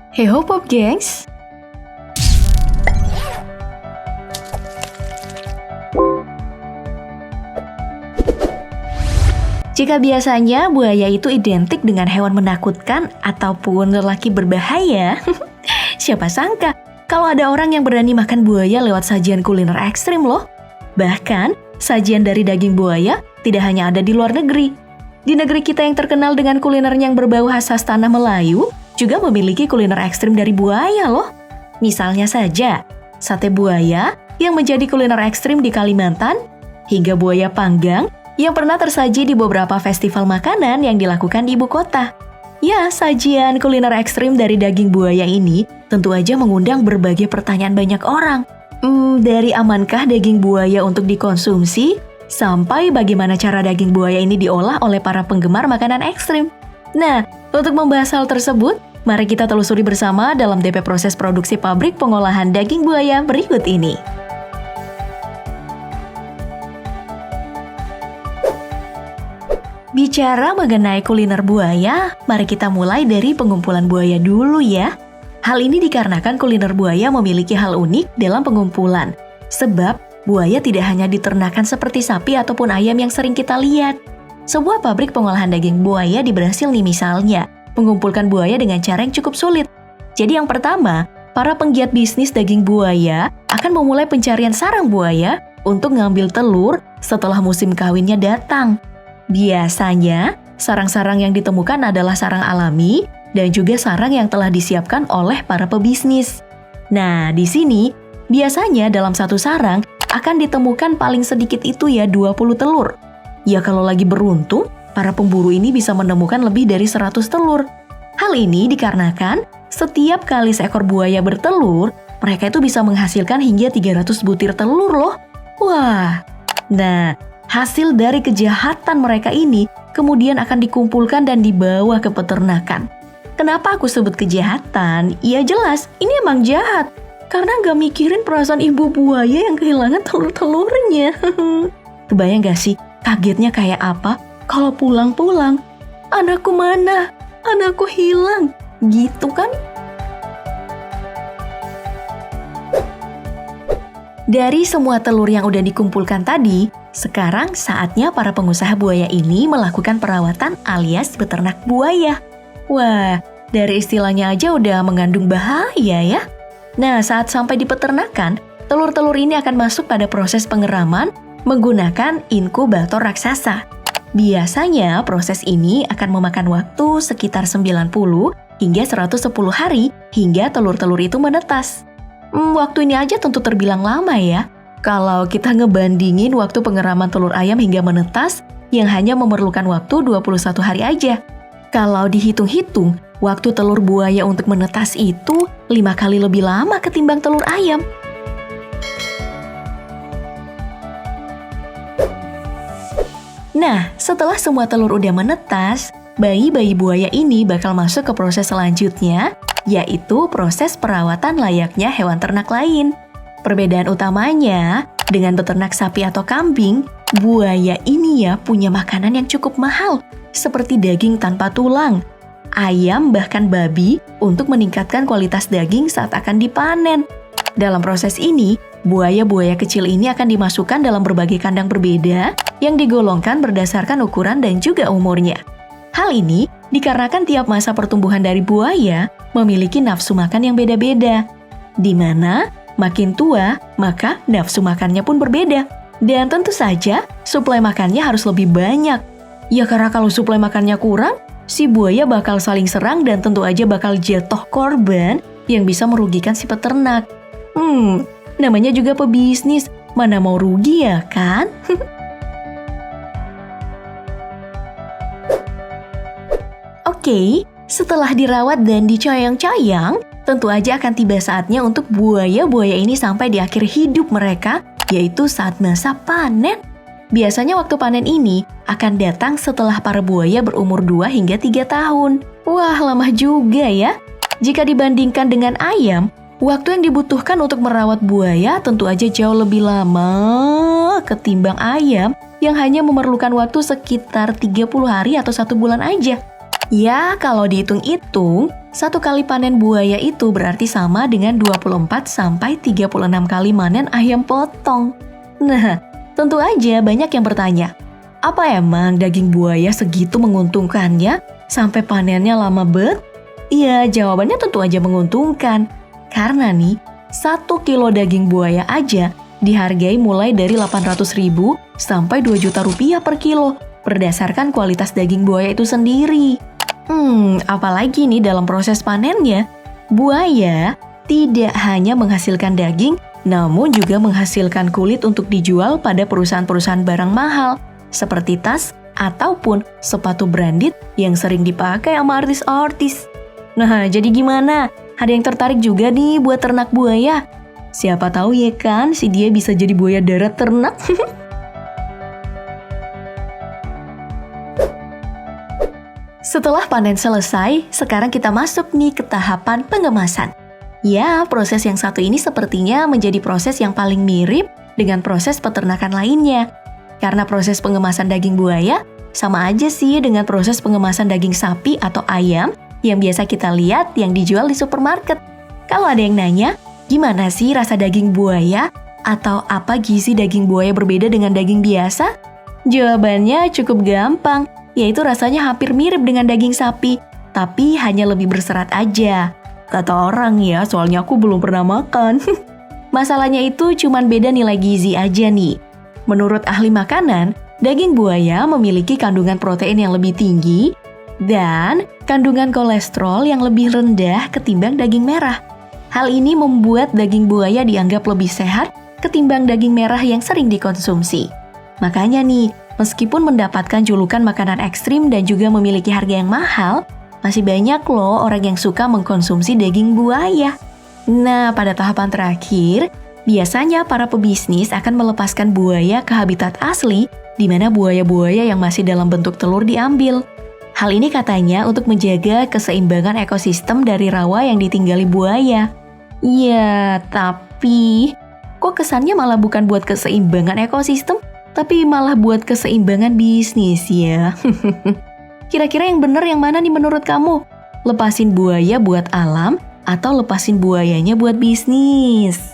Hey ho pop gengs. Jika biasanya buaya itu identik dengan hewan menakutkan ataupun lelaki berbahaya, siapa sangka kalau ada orang yang berani makan buaya lewat sajian kuliner ekstrim loh. Bahkan, sajian dari daging buaya tidak hanya ada di luar negeri. Di negeri kita yang terkenal dengan kuliner yang berbau khas tanah Melayu, juga memiliki kuliner ekstrim dari buaya loh. Misalnya saja, sate buaya yang menjadi kuliner ekstrim di Kalimantan, hingga buaya panggang yang pernah tersaji di beberapa festival makanan yang dilakukan di ibu kota. Ya, sajian kuliner ekstrim dari daging buaya ini tentu aja mengundang berbagai pertanyaan banyak orang. Dari amankah daging buaya untuk dikonsumsi, sampai bagaimana cara daging buaya ini diolah oleh para penggemar makanan ekstrim. Nah, untuk membahas hal tersebut, mari kita telusuri bersama dalam DP proses produksi pabrik pengolahan daging buaya berikut ini. Bicara mengenai kuliner buaya, mari kita mulai dari pengumpulan buaya dulu ya. Hal ini dikarenakan kuliner buaya memiliki hal unik dalam pengumpulan. Sebab, buaya tidak hanya diternakan seperti sapi ataupun ayam yang sering kita lihat. Sebuah pabrik pengolahan daging buaya di Brasil nih misalnya, mengumpulkan buaya dengan cara yang cukup sulit. Jadi yang pertama, para penggiat bisnis daging buaya akan memulai pencarian sarang buaya untuk ngambil telur setelah musim kawinnya datang. Biasanya, sarang-sarang yang ditemukan adalah sarang alami dan juga sarang yang telah disiapkan oleh para pebisnis. Nah, di sini, biasanya dalam satu sarang akan ditemukan paling sedikit itu ya 20 telur. Ya kalau lagi beruntung, para pemburu ini bisa menemukan lebih dari 100 telur. Hal ini dikarenakan setiap kali seekor buaya bertelur, mereka itu bisa menghasilkan hingga 300 butir telur loh. Wah, nah hasil dari kejahatan mereka ini kemudian akan dikumpulkan dan dibawa ke peternakan. Kenapa aku sebut kejahatan? Ya jelas, ini emang jahat. Karena gak mikirin perasaan ibu buaya yang kehilangan telur-telurnya. Kebayang gak sih kagetnya kayak apa kalau pulang-pulang? Anakku mana? Anakku hilang. Gitu kan? Dari semua telur yang udah dikumpulkan tadi, sekarang saatnya para pengusaha buaya ini melakukan perawatan alias beternak buaya. Wah, dari istilahnya aja udah mengandung bahaya ya. Nah, saat sampai di peternakan, telur-telur ini akan masuk pada proses pengeraman menggunakan inkubator raksasa. Biasanya proses ini akan memakan waktu sekitar 90 hingga 110 hari hingga telur-telur itu menetas. Waktu ini aja tentu terbilang lama ya. Kalau kita ngebandingin waktu pengeraman telur ayam hingga menetas yang hanya memerlukan waktu 21 hari aja. Kalau dihitung-hitung, waktu telur buaya untuk menetas itu 5 kali lebih lama ketimbang telur ayam. Nah, setelah semua telur udah menetas, bayi-bayi buaya ini bakal masuk ke proses selanjutnya, yaitu proses perawatan layaknya hewan ternak lain. Perbedaan utamanya, dengan beternak sapi atau kambing, buaya ini ya punya makanan yang cukup mahal, seperti daging tanpa tulang, ayam bahkan babi untuk meningkatkan kualitas daging saat akan dipanen. Dalam proses ini, buaya-buaya kecil ini akan dimasukkan dalam berbagai kandang berbeda yang digolongkan berdasarkan ukuran dan juga umurnya. Hal ini dikarenakan tiap masa pertumbuhan dari buaya memiliki nafsu makan yang beda-beda, di mana makin tua, maka nafsu makannya pun berbeda. Dan tentu saja, suplai makannya harus lebih banyak. Ya karena kalau suplai makannya kurang, si buaya bakal saling serang dan tentu aja bakal jatuh korban yang bisa merugikan si peternak. Namanya juga pebisnis, mana mau rugi ya kan? Oke, setelah dirawat dan dicayang-cayang, tentu aja akan tiba saatnya untuk buaya-buaya ini sampai di akhir hidup mereka, yaitu saat masa panen. Biasanya waktu panen ini akan datang setelah para buaya berumur 2 hingga 3 tahun. Wah, lama juga ya. Jika dibandingkan dengan ayam, waktu yang dibutuhkan untuk merawat buaya tentu aja jauh lebih lama ketimbang ayam yang hanya memerlukan waktu sekitar 30 hari atau 1 bulan aja. Ya, kalau dihitung-hitung, satu kali panen buaya itu berarti sama dengan 24-36 kali panen ayam potong. Nah, tentu aja banyak yang bertanya, apa emang daging buaya segitu menguntungkannya sampai panennya lama bet? Iya, jawabannya tentu aja menguntungkan. Karena nih, 1 kilo daging buaya aja dihargai mulai dari 800.000 sampai 2 juta rupiah per kilo, berdasarkan kualitas daging buaya itu sendiri. Apalagi nih dalam proses panennya, buaya tidak hanya menghasilkan daging, namun juga menghasilkan kulit untuk dijual pada perusahaan-perusahaan barang mahal, seperti tas ataupun sepatu branded yang sering dipakai sama artis-artis. Nah, jadi gimana? Ada yang tertarik juga nih buat ternak buaya? Siapa tahu ya kan, si dia bisa jadi buaya darat ternak. Setelah panen selesai, sekarang kita masuk nih ke tahapan pengemasan. Ya, proses yang satu ini sepertinya menjadi proses yang paling mirip dengan proses peternakan lainnya. Karena proses pengemasan daging buaya sama aja sih dengan proses pengemasan daging sapi atau ayam yang biasa kita lihat yang dijual di supermarket. Kalau ada yang nanya, gimana sih rasa daging buaya? Atau apa gizi daging buaya berbeda dengan daging biasa? Jawabannya cukup gampang, yaitu rasanya hampir mirip dengan daging sapi, tapi hanya lebih berserat aja. Kata orang ya, soalnya aku belum pernah makan. Masalahnya itu cuman beda nilai gizi aja nih. Menurut ahli makanan, daging buaya memiliki kandungan protein yang lebih tinggi dan kandungan kolesterol yang lebih rendah ketimbang daging merah. Hal ini membuat daging buaya dianggap lebih sehat ketimbang daging merah yang sering dikonsumsi. Makanya nih, meskipun mendapatkan julukan makanan ekstrim dan juga memiliki harga yang mahal, masih banyak loh orang yang suka mengkonsumsi daging buaya. Nah, pada tahapan terakhir, biasanya para pebisnis akan melepaskan buaya ke habitat asli di mana buaya-buaya yang masih dalam bentuk telur diambil. Hal ini katanya untuk menjaga keseimbangan ekosistem dari rawa yang ditinggali buaya. Ya, tapi kok kesannya malah bukan buat keseimbangan ekosistem, tapi malah buat keseimbangan bisnis ya. Kira-kira yang bener yang mana nih menurut kamu? Lepasin buaya buat alam atau lepasin buayanya buat bisnis?